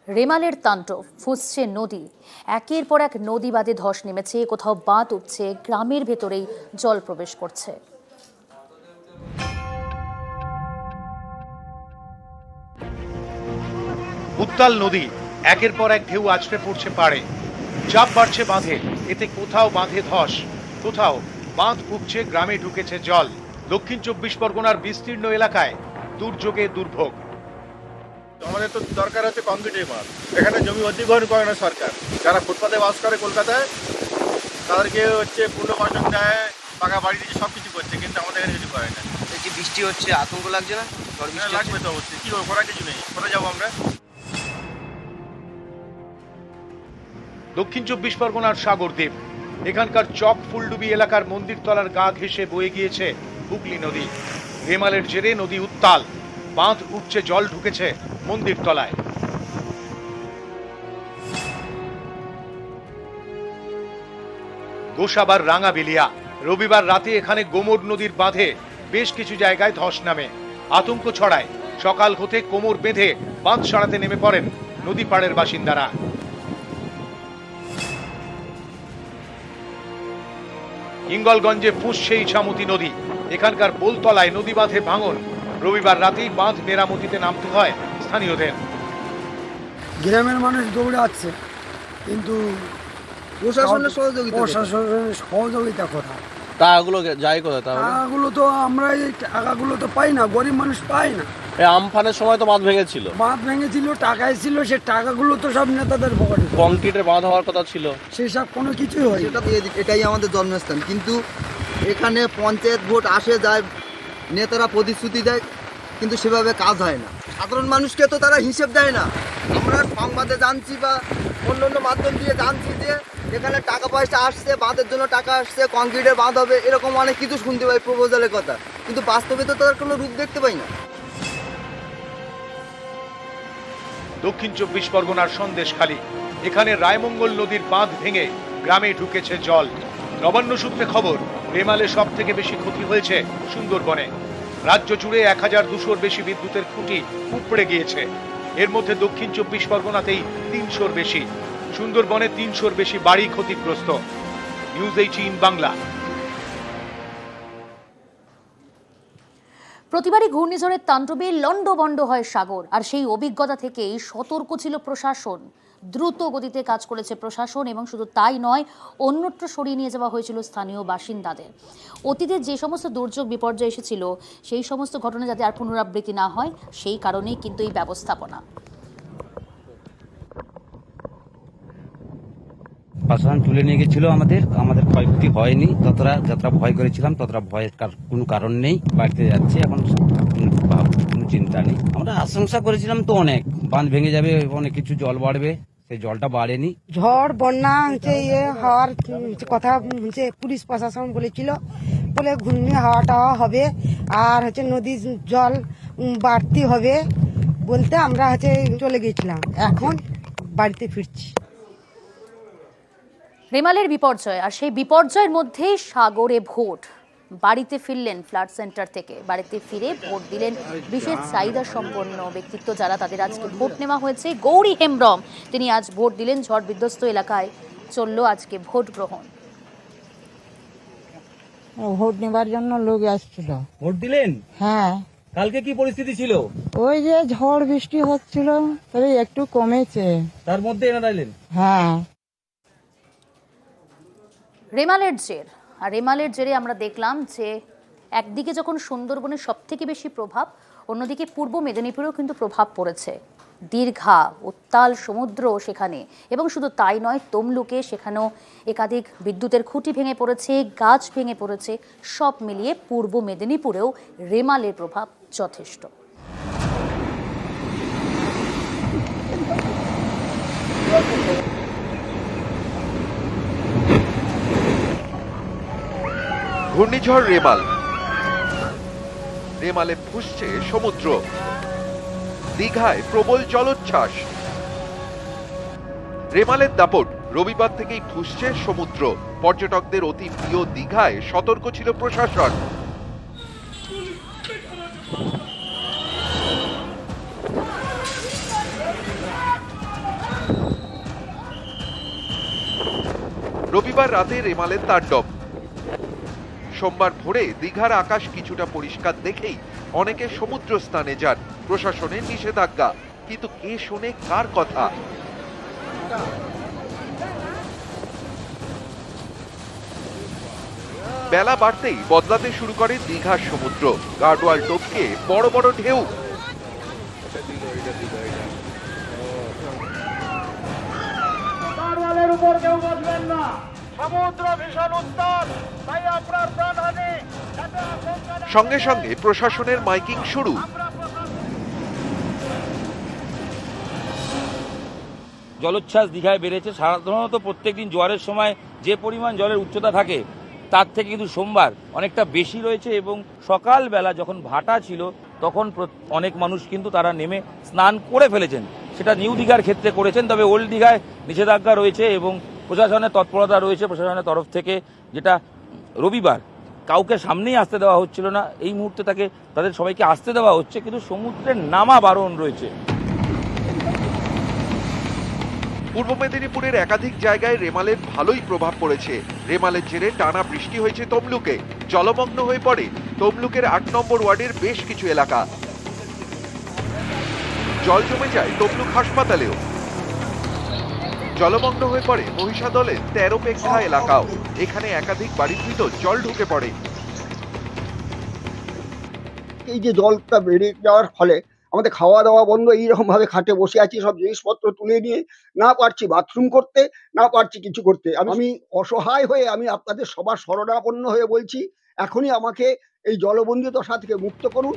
রেমালের তাণ্ডব, ফুঁসছে নদী, একের পর এক নদী বাঁধে ধস নেমেছে, কোথাও বাঁধ উঠছে, গ্রামের ভেতরেই জল প্রবেশ করছে। উত্তাল নদী একের পর এক ঢেউ আছড়ে পড়ছে পাড়ে, চাপ বাড়ছে বাঁধে, এতে কোথাও বাঁধে ধস, কোথাও বাঁধ ফুঁকছে, গ্রামে ঢুকেছে জল। দক্ষিণ 24 পরগনার বিস্তীর্ণ এলাকায় দুর্যোগে দুর্ভোগ। আমাদের তো দরকার হচ্ছে কংক্রিটের বাঁধ। এখানে জমি অধিগ্রহণ করে না সরকার। যারা ফুটপাতে বাস করে কলকাতায়, তাদেরকে হচ্ছে পুনর্বাসন দেয়, পাকা বাড়ি দিয়ে সবকিছু করছে, কিন্তু আমাদের এখানে কিছু করে না। এই যে বৃষ্টি হচ্ছে, আতঙ্ক লাগছে না? লাগবে তো অবশ্যই, কি করবো, করার কিছু নেই, কোথায় যাবো আমরা? দক্ষিণ 24 পরগনার সাগরদ্বীপ, এখানকার চক ফুলডুবি এলাকার মন্দিরতলার গা ঘেঁষে বয়ে গিয়েছে হুগলি নদী। রেমালের জেরে নদী উত্তাল, বাঁধ উঠছে, জল ঢুকেছে মন্দিরতলায়। গোসাবার রাঙাবেলিয়া, রবিবার রাতে এখানে গোমর নদীর বাঁধে বেশ কিছু জায়গায় ধস নামে, আতঙ্ক ছড়ায়। সকাল হতে কোমর বেঁধে বাঁধ সরাতে নেমে পড়েন নদী পাড়ের বাসিন্দারা। হিঙ্গলগঞ্জে ফুঁসছে ইছামতি নদী, এখানকার বোলতলায় নদী বাঁধে ভাঙন। রবিবার রাতেই বাঁধ মেরামতিতে নামতে হয় স্থানীয়দের। গ্রামের মানুষ দৌড়ে আসছে, কিন্তু প্রশাসনের সহযোগিতা কোথায়? টাকাগুলো যায় কোথায়? তাহলে টাকাগুলো তো আমরা এই টাকাগুলো তো পাই না, গরিব মানুষ পাই না। এই আমফানের সময় তো বাঁধ ভেঙেছিল, বাঁধ ভেঙেছিল, টাকা এসেছিল, সে টাকাগুলো তো সব নেতাদের পকেটে। কংক্রিটের বাঁধ হওয়ার কথা ছিল, সেসব কোনো কিছুই হয় না। এটাই আমাদের জন্মস্থান, কিন্তু এখানে পঞ্চায়েত ভোট আসে যায়, নেতারা প্রতিশ্রুতি দেয়, কিন্তু সেভাবে কাজ হয় না। সাধারণ মানুষকে তো তারা হিসেব দেয় না। আমরা সংবাদে জানছি বা অন্য অন্য মাধ্যম দিয়ে জানছি যে এখানে টাকা পয়সা আসছে, বাঁধের জন্য টাকা আসছে, কংক্রিটের বাঁধ হবে, এরকম অনেক কিছু শুনতে পাই প্রপোজালের কথা, কিন্তু বাস্তবে তো তার কোনো রূপ দেখতে পাই না। দক্ষিণ 24 পরগনার সন্দেশখালী, এখানে রায়মঙ্গল নদীর বাঁধ ভেঙে গ্রামে ঢুকেছে জল। নবান্ন সূত্রে খবর, রেমালে সব থেকে বেশি ক্ষতি হয়েছে সুন্দরবনে। রাজ্য জুড়ে 1200-র বেশি বিদ্যুতের খুঁটি উপড়ে গিয়েছে, এর মধ্যে দক্ষিণ 24 পরগনাতেই 300-র বেশি, সুন্দরবনে 300-র বেশি বাড়ি ক্ষতিগ্রস্ত। নিউজ 18 বাংলা। প্রতিবারই ঘূর্ণিঝড়ের তাণ্ডবে লণ্ডভণ্ড হয় সাগর, আর সেই অভিজ্ঞতা থেকেই সতর্ক ছিল প্রশাসন। দ্রুত গতিতে কাজ করেছে প্রশাসন, এবং শুধু তাই নয়, অন্যত্র সরিয়ে নিয়ে যাওয়া হয়েছিল স্থানীয় বাসিন্দাদের। অতীতে যে সমস্ত দুর্যোগ বিপর্যয় এসেছিল, সেই সমস্ত ঘটনা যাতে আর পুনরাবৃত্তি না হয়, সেই কারণেই কিন্তু এই ব্যবস্থাপনা। প্রশাসন তুলে নিয়ে গেছিল, আমাদের ক্ষয়ক্ষতি হয়নি। যতটা ভয় করেছিলাম ততটা ভয়ের কোনো কারণ নেই। বাড়িতে যাচ্ছে এখন, কোনো চিন্তা নেই। আমরা আশঙ্কা করেছিলাম তো অনেক, বাঁধ ভেঙে যাবে, অনেক কিছু জল বাড়বে, সেই জলটা বাড়েনি। ঝড় বন্যা হওয়ার কথা পুলিশ প্রশাসন বলেছিল, বলে ঘূর্ণি হাওয়াটা হবে, আর নদীর জল বাড়তি হবে বলতে আমরা চলে গেছিলাম, এখন বাড়িতে ফিরছি। রেমালের বিপর্যয়, আর সেই বিপর্যয়ের মধ্যেই সাগরে ভোট। বাড়িতে ফিরলেন ফ্লাড সেন্টার থেকে, বাড়িতে ফিরে ভোট দিলেন বিশেষ চাহিদা সম্পন্ন ব্যক্তিত্ব যারা, তাদের আজকে ভোট নেওয়া হয়েছে। গৌরী হেমব্রম, তিনি আজ ভোট দিলেন। ঝড় বিধ্বস্ত এলাকায় চলল আজকে ভোট গ্রহণ। ভোট নেবার জন্য লোক আসছিল। ভোট দিলেন? হ্যাঁ। কালকে কি পরিস্থিতি ছিল? ওই যে ঝড় বৃষ্টি হচ্ছিল, তবে একটু কমেছে, তার মধ্যে এনে দিলেন? হ্যাঁ। রেমালের জের, আর রেমালের জেরে আমরা দেখলাম যে একদিকে যখন সুন্দরবনের সব থেকে বেশি প্রভাব, অন্যদিকে পূর্ব মেদিনীপুরেও কিন্তু প্রভাব পড়েছে। দীর্ঘা, উত্তাল সমুদ্র সেখানে, এবং শুধু তাই নয়, তমলুকে সেখানেও একাধিক বিদ্যুতের খুঁটি ভেঙে পড়েছে, গাছ ভেঙে পড়েছে। সব মিলিয়ে পূর্ব মেদিনীপুরেও রেমালের প্রভাব যথেষ্ট। ঘূর্ণিঝড় রেমাল, রেমালে ফুঁসছে সমুদ্র, দীঘায় প্রবল জলোচ্ছ্বাস। রেমালের দাপট, রবিবার থেকেই ফুঁসছে সমুদ্র। পর্যটকদের অতি প্রিয় দীঘায় সতর্ক ছিল প্রশাসন। রবিবার রাতে রেমালের তাণ্ডব। সোমবার ভোরে দীঘার আকাশ কিছুটা পরিষ্কার দেখেই অনেকে সমুদ্র স্নানে যান। প্রশাসনের নিষেধাজ্ঞা, কিন্তু কে শোনে কার কথা? বেলা বাড়তেই বদলাতে শুরু করে দীঘার সমুদ্র। গার্ডওয়াল টপকে বড় বড় ঢেউ। সঙ্গে সঙ্গে প্রশাসনের মাইকিং শুরু। জলোচ্ছ্বাস দীঘায় বেড়েছে। সাধারণত প্রত্যেকদিন জোয়ারের সময় যে পরিমাণ জলের উচ্চতা থাকে তার থেকে কিন্তু সোমবার অনেকটা বেশি রয়েছে, এবং সকালবেলা যখন ভাটা ছিল তখন অনেক মানুষ কিন্তু তারা নেমে স্নান করে ফেলেছেন। সেটা নিউ দীঘার ক্ষেত্রে করেছেন, তবে ওল্ড দীঘায় নিষেধাজ্ঞা রয়েছে এবং প্রশাসনের তৎপরতা রয়েছে প্রশাসনের তরফ থেকে, যেটা রবিবার কাউকে সামনেই আসতে দেওয়া হচ্ছিল না। এই মুহূর্তে তাদের সবাইকে আসতে দেওয়া হচ্ছে, কিন্তু সমুদ্রের নামা বারণ রয়েছে। পূর্ব মেদিনীপুরের একাধিক জায়গায় রেমালের ভালোই প্রভাব পড়েছে। রেমালের জেরে টানা বৃষ্টি হয়েছে তমলুকে। জলমগ্ন হয়ে পড়ে তমলুকের ৮ নম্বর ওয়ার্ডের বেশ কিছু এলাকা। জল জমে যায় তমলুক হাসপাতালেও। জলমগ্ন হয়ে পড়ে মহিষাদলের ১৩ পেক্ষা এলাকাও। এখানে একাধিক বাড়ির ভিতর জল ঢুকে পড়ে। এই যে জলটা বেড়ে যাওয়ার ফলে আমাদের খাওয়া দাওয়া বন্ধ, এইরকম ভাবে খাটে বসে আছি, সব জিনিসপত্র তুলে নিয়ে না পারছি বাথরুম করতে, না পারছি কিছু করতে। আমি অসহায় হয়ে আমি আপনাদের সবার শরণাপন্ন হয়ে বলছি, এখনই আমাকে এই জলবন্দী দশা থেকে মুক্ত করুন।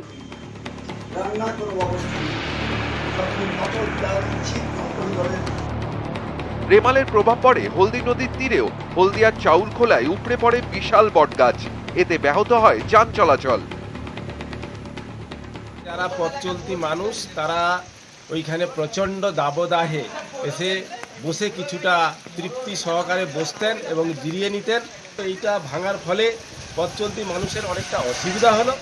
রেমালের প্রভাব পড়ে হলদি নদীর তীরেও। হলদিয়ার চাউলখোলায় উপড়ে পড়ে বিশাল বটগাছ। এতে ব্যাহত হয় যান চলাচল। যারা পথ চলতি মানুষ তারা ওইখানে প্রচণ্ড দাবদাহে এসে বসে কিছুটা তৃপ্তি সহকারে বসতেন এবং জিরিয়ে নিতেন। তো এইটা ভাঙার ফলে পথ চলতি মানুষের অনেকটা অসুবিধা হলো।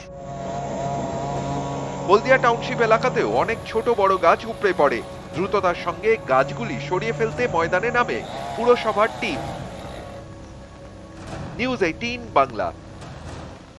হলদিয়া টাউনশিপ এলাকাতেও অনেক ছোট বড় গাছ উপড়ে পড়ে। দ্রুততার সঙ্গে গাছগুলি সরিয়ে ফেলতে ময়দানে নামে পুরসভার টিম। নিউজ 18 বাংলা।